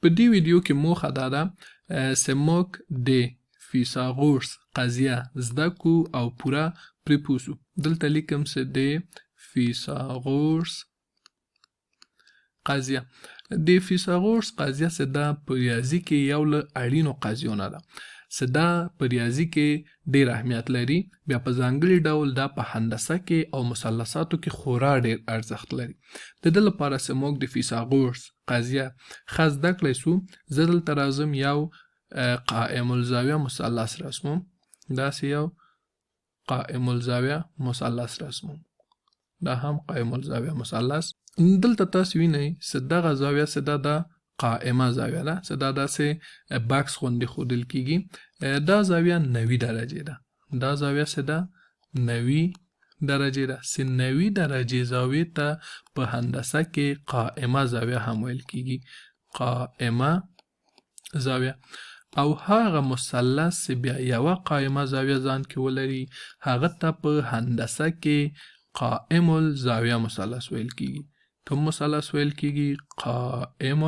په دې ویډیو کې موخه دا ده چې موږ د فیثاغورس قضیه زده کړو او پوره پرې پوه شو. دلته لیکم چې د فیثاغورس قضیه. د فیثاغورس قضیه چې دا په ریاضي کې یو له اړینو قضیو نه ده، چې دا په ریاضي کې ډېر اهمیت لري. بیا په ځانګړي ډول دا په هندسه کې او مثلثاتو کې خورا ډېر ارزښت لري. د دې لپاره چې موږ د فیثاغورس قضیه ښه زده کړی شو، زه دلته راځم یو قائم الزاویه مثلث رسموم. داسې یو قائم الزاویه مثلث رسموم. دا هم قائم الزاویه مثلث. دلته تاسو وینئ چې دغه زاویه چې دا د قائمه زاویه ده، چې دا داسې بکس غوندې ښودل کېږي. دا زاویه 90 درجې ده. دا زاویه چې ده 90 درجې ده، چې 90 درجې زاویې ته په هندسه کې قائمه زاویه هم ویل کېږي. قائمه زاویه. او هغه مثلث چې بیا یوه قائمه زاویه ځان کې ولري، هغه ته په هندسه کې قائم الزاویه مثلث ویل کېږي. کوم مثلث ویل کېږي؟ قائم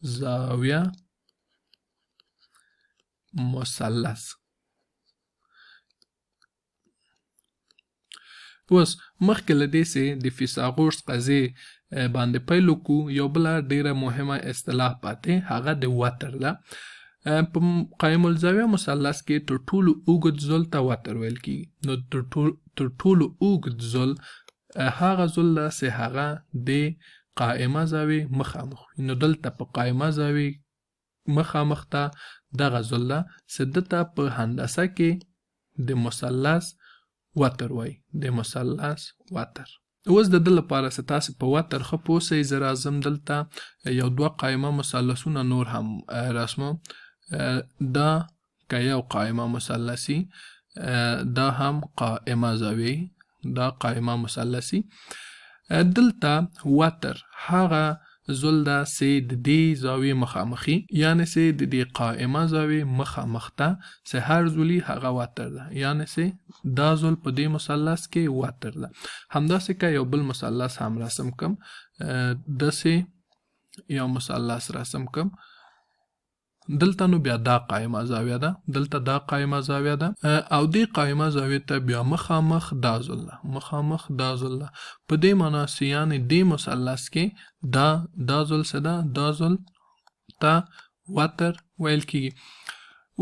الزاویه مثلث. اوس مخکې له دې چې د فیثاغورس قضیې باندې پیل وکړو، یو بله ډېره مهمه اصطلاح پاتې، هغه د وتر ده. په قائم الزاویه مثلث کې تر ټولو اوږد زل ته وتر ویل کېږي. نو تر ټولو اوږد زل هغه زل ده چې هغه د قائمه زاویې مخامخ وي. نو دلته په قائمه زاویې مخامخ ته دغه زل ده چې ده ته په هندسه کې د مثلث وتر وایي. د مثلث وتر. اوس د ده لپاره چې تاسې په وتر ښه پوه شئ، زه راځم دلته یو دوه قائمه مثلثونه نور هم رسموم. دا که یو قائمه مثلثي، دا هم قائمه زاویې، دا قائمه مثلثي. دلته وتر هغه زل ده چې د دې زاویې مخامخي، یعنې چې د دې قائمه زاویې مخامخ ته چې هر زلي هغه وتر ده، یعنې چې دا زل په دې مثلث کې وتر ده. همداسې که یو بل مثلث هم رسم کم، داسې یو مثلث رسم کم، دلته نو بیا دا قائمه زاویه ده، دلته دا قائمه زاویه ده، او دې قائمه زاویې ته بیا مخامخ دا زل ده، مخامخ دا زل ده. په دې معنا چې یعنې دې مثلث کې دا زل څه ده؟ دا زل ته وتر ویل کېږي.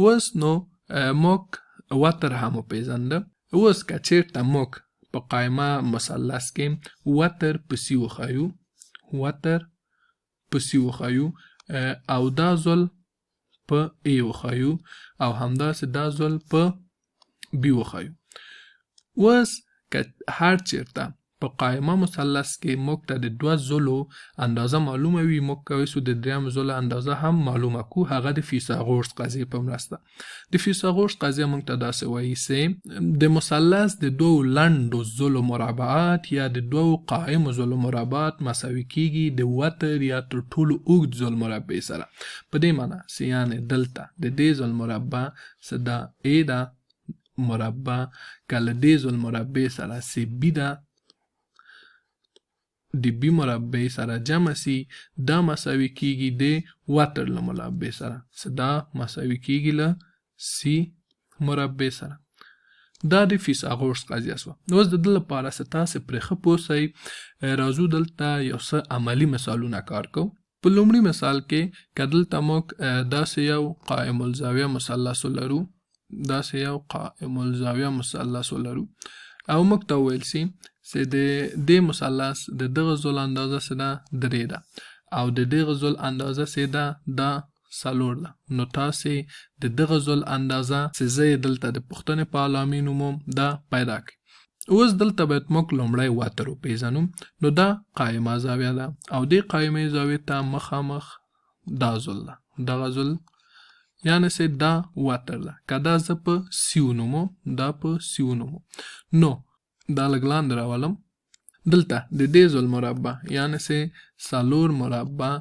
اوس نو موږ وتر هم وپېژانده. اوس که چېرته موږ په قائمه مثلث کې وتر پسې وښایو، وتر پسې وښایو، او دا زل په A وښایو، او همداسې دا زل په B وښایو. اوس که هر چېرته په قائمه مثلث کې موږ ته د دوه زلو اندازه معلومه وي، موږ کولی شو د دریم زلو اندازه هم معلومه کړو، هغه د فیثاغورس قضیې په مرسته. د فیثاغورس قضیه موږ ته داسې وایي چې د مثلث د دوو لنډو زلو مربعات یا د دوو قائمو زلو مربعات مساوي کېږي د وتر یا تر ټولو اوږد زل مربع سره. په دې معنا چې یعنې دلته د دې زل مربع چې دا A ده مربع، که له دې زل مربع سره چې B ده د B مربع سره جمع سي، دا مساوي کېږي د وتر له مربع سره، چې دا مساوي کېږي له C مربع سره. دا د فیثاغورس قضیه شوه. اوس د ده لپاره چې تاسې پرې ښه پوه شئ، راځو دلته یو څه عملي مثالونه کار کوو. په لومړي مثال کې که دلته موږ داسې یو قائم الزاویه مثلث ولرو، داسې یو قائم الزاویه مثلث ولرو، او موږ ته وویل سي چې د دې مثلث د دغه زل اندازه څه ده؟ 3 ده، او د دغه زل اندازه څه ده؟ دا 4 ده. نو تاسې د دغه زل اندازه چې زه یې دلته د پوښتنې په علامې نوموم دا پیدا کړئ. اوس دلته باید موږ لومړی وتر وپېژنو. نو دا قائمه زاویه ده، او دې قائمې زاویې ته مخامخ دا زل ده، دغه زل، یعنې چې دا وتر ده. که دا زه په C ونوموم، دا په C ونوموم، نو دا لږ لاندې راولم. دلته د دې زل مربع یعنې چې 4 مربع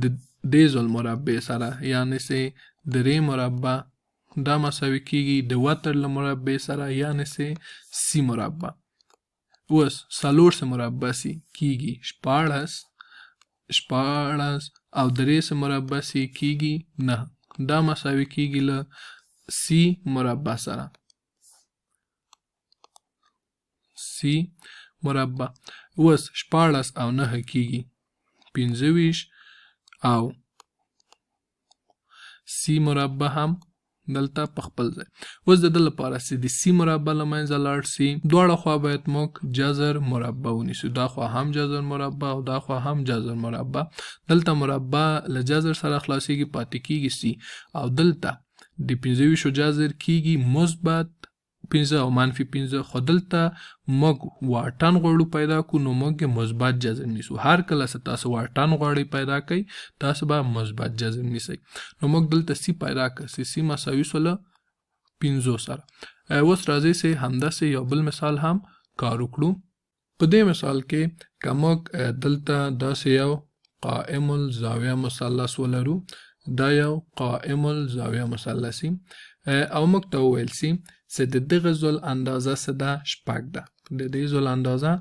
د دې زل مربع سره، یعنې چې 3 مربع دا مساوي کېږي د وتر له مربع سره، یعنې چې C مربع. اوس 4 سے مربع سي کېږي 14، 14 او 3 سه مربع سي کیږي 9. دا مساوي کیږي له سی مربع سره. سی مربع اوس 14 او 9 کیږي 25 او سی مربع هم دلته په خپل ځای. اوس د دې لپاره چې د سی مربع له منځه لاړ سي دواړه خوا باید موږ جذر مربع ونیسو. دا خوا هم جذر مربع او دا خوا هم جذر مربع. دلته مربع له جذر سره خلاصیږي پاتې کیږي سی او دلته د 25 جذر کیږي مثبت 15 او منفي 15. خو دلته موږ واټن غواړو پیدا کو نو موږ مثبت جذر نیسو. هر کله چې تاسو واټن غواړئ پیدا کړئ تاسو به مثبت جذر نیسئ. نو موږ دلته سی پیدا کړ چې سی مساوي سو له 15 سره. اوس راځي چې همداسې یو بل مثال هم کار وکړو. په دې مثال کې که موږ دلته داسې یو قائم الزاویه مثلث ولرو. دا یو قائم الزاویه مثلث او موږ ته وویل سي چې د دغه زل اندازه څه ده 6 ده. د دې زل اندازه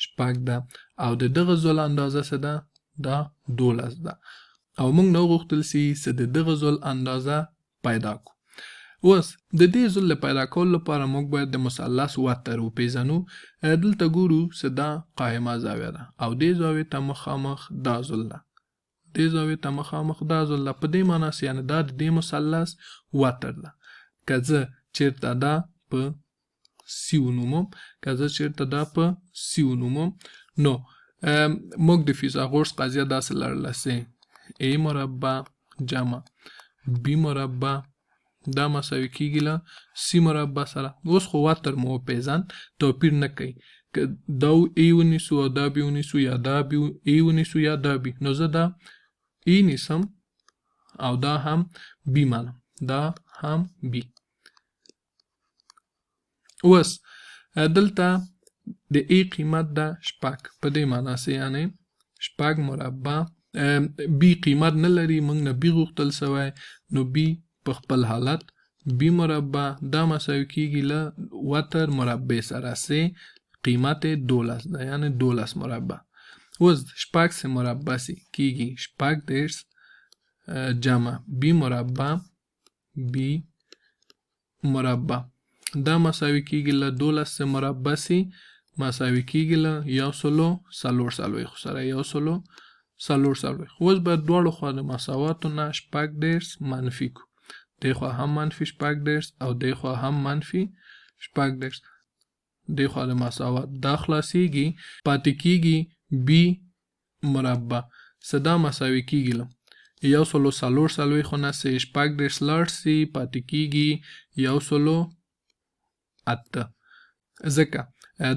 6 ده او د دغه زل اندازه څه ده دا 12 ده او موږ نو غوښتل سي چې د دغه زل اندازه پیدا کو. اوس د دې زل پیدا کولو لپاره موږ باید د مثلث وتر وپیژنو. دلته ګورو چې دا قائمه زاویه ده او دې زاویې ته مخامخ دا زل ده. دې زاویې ته مخامخ دا زل ده. په دې معنی چې یعنې دا د دې مثلث وتر ده. که زه چیرته دا په سی ونومم نو موږ د فیثاغورس قضیه داسې لرله چې ا مربع جمع بی مربع دا مساوي کیږي له سی مربع سره. اوس خو وتر مو وپیژند توپیر نه کوي که دا ای ونیسو او دا بی ونیسو یا دا بی ای ونیسو یا دا بی نو زه دا ای نیسم او دا هم بی منم دا هم بی. اوس دلته د ای قیمت ده 6 په دې معنی چې یعنی 6 مربع بی قیمت نه لري موږ نه بی غوښتل سوی نو بی په خپل حالت بی مربع دا مساوي کیږي له وتر مربع سره چې قیمت 12 ده یعنی 12 مربع. اوس 6 سه مربع سي کیږي 6 جمع بی مربع بی مربع دا مساوي کیږي له 12 سه مربع سي مساوي کیږي له 140 سره 140. اوس به دواړو خوا د مساواتو نه 6 منفي کو. دې خوا هم منفي 6 او دې خوا هم منفي 6. دې خوا د مساوات دا خلاصیږي پاتې کیږي بی مربع صدا مساوي کیږي له 140 خو نه 6 لاړ سي پاتې کیږي 108. ځکه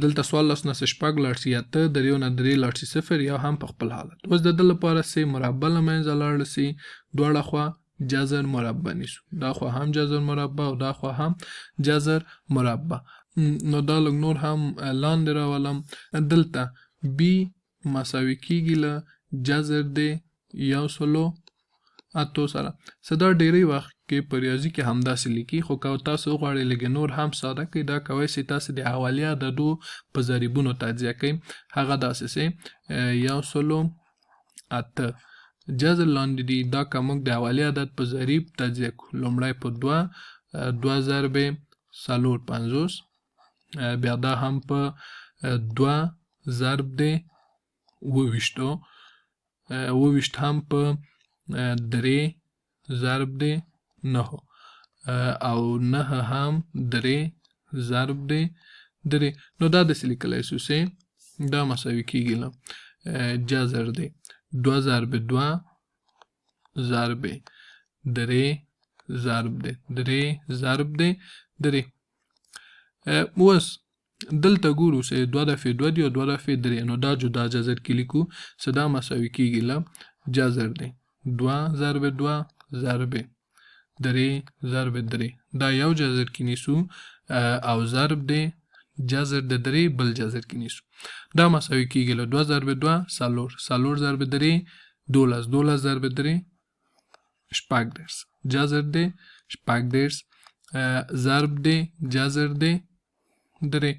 دلته 14 نه 6 لاړ سي 8 د یو نه 3 لاړ سي 0 یا هم په خپل حالت. اوس د دې لپاره سي مربع له منځه لاړ سي دواړه خوا جذر مربع نیسو. دا خوا هم جذر مربع او دا خوا هم جذر مربع. نو دا لږ نور هم لاندې راولم. دلته بی مساوي کیږي له جذر د 108 سره. صدا ډیری وخت کې په ریاضي کې همداسې لیکي خو که تاسو غواړئ لږ نور هم ساده کړئ دا کوئ چې تاسو د حوالیه عددو په ضریبونو تجزیه کوئ. هغه داسې چې 108 جذر لاندې دي دا که موږ د حوالیه عدد په ضریب تجزیه کړو لومړی په 2 ضرب 450 بیا دا هم په 2 ضرب د 28 هم په 3 ضرب د 9 او 9 هم 3 ضرب د 3. نو دا داسې لیکلی شو چې دا مساوي کیږي له جذر د 2 ضرب 2 ضرب 3 ضرب د 3 ضرب د 3. اوس دلته ګورو چې 2 دفعې 2 دی او 2 دفعې 3 نو دا جدا جذر کې لیکو چې دا مساوي کیږي له جذر د 2 ضرب 2 ضرب 3 ضرب 3 دا یو جذر کې نیسو او ضرب د جذر د 3 بل جذر کې نیسو. دا مساوي کیږي له 2 ضرب 2 4 ضرب 3 12 ضرب 3 14 جذر د 14 ضرب د جذر د 3.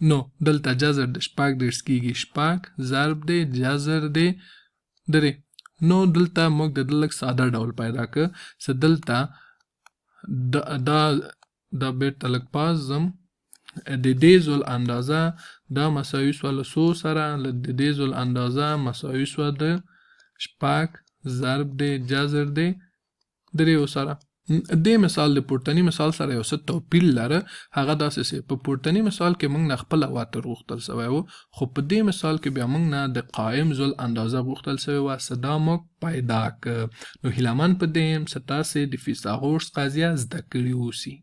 نو دلته جذر د 14 کیږي 14 ضرب د جذر د درې. نو دلته موږ د ده لږ ساده ډول پیدا که څه دلته دا بیرته لږ پاس ځم. د دې زول اندازه دا مساوي سوه له څو سره، د دې زول اندازه مساوي سوه د 6 ضرب د جذر د 3 سره. دې مثال د پورتني مثال سره یو څه توپیر لره. هغه داسې چې په پورتني مثال کې موږ نه خپله واتر غوښتل سوی و، خو په دې مثال کې بیا موږ نه د قایم زول اندازه غوښتل سوی وه، څه دا موږ پیدا که. نو هیله من په دې یم چې تاسې د فیثاغورس قضیه زده کړې اوسي.